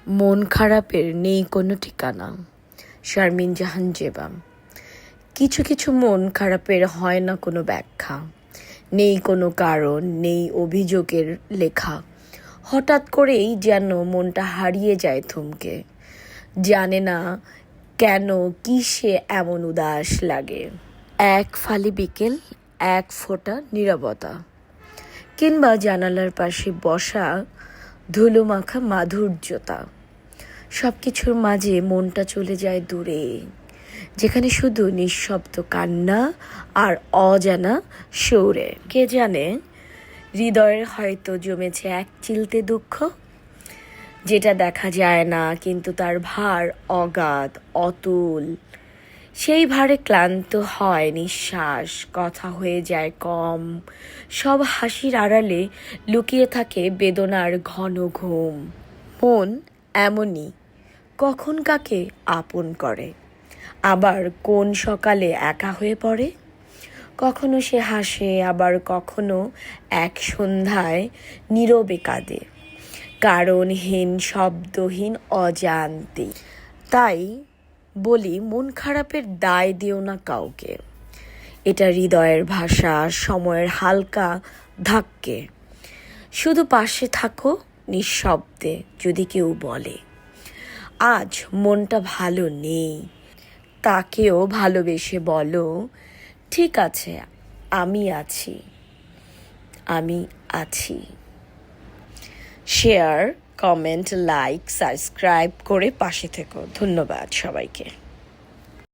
মন খারাপের নেই কোনো ঠিকানা। শারমিন জাহান জেবা। কিছু কিছু মন খারাপের হয় না কোনো ব্যাখ্যা, নেই কোনো কারণ, নেই অভিযোগের লেখা। হঠাৎ করেই যেন মনটা হারিয়ে যায় থমকে, জানে না কেন কিসে এমন উদাস লাগে। এক ফালি বিকেল, এক ফোঁটা নীরবতা, কিংবা জানালার পাশে বসা ধুলোমাখা মাধুর্যতা, সব কিছুর মাঝে মনটা চলে যায় দূরে, যেখানে শুধু নিঃশব্দ কান্না আর অজানা সুরে। কে জানে, হৃদয়ের হয়তো জমেছে এক চিলতে দুঃখ, যেটা দেখা যায় না কিন্তু তার ভার অগাধ, অতুল। সেই ভারে ক্লান্ত হয় নিঃশ্বাস, কথা হয়ে যায় কম, সব হাসির আড়ালে লুকিয়ে থাকে বেদনার ঘন ঘুম। মন এমনই, কখন কাকে আপন করে, আবার কোন সকালে একা হয়ে পড়ে। কখনো সে হাসে, আবার কখনো এক সন্ধ্যায় নীরবে কাঁদে, কারণহীন, শব্দহীন, অজান্তে। তাই বলি, মন খারাপের দায় দিও না কাউকে। এটা হৃদয়ের ভাষা, সময়ের হালকা ধাক্কে। শুধু পাশে থাকো নিঃশব্দে, যদি কেউ বলে আজ মনটা ভালো নেই, তাকেও ভালোবেসে বলো, ঠিক আছে, আমি আছি, আমি আছি। শেয়ার, কমেন্ট, লাইক, সাবস্ক্রাইব করে পাশে থেকো। ধন্যবাদ সবাইকে।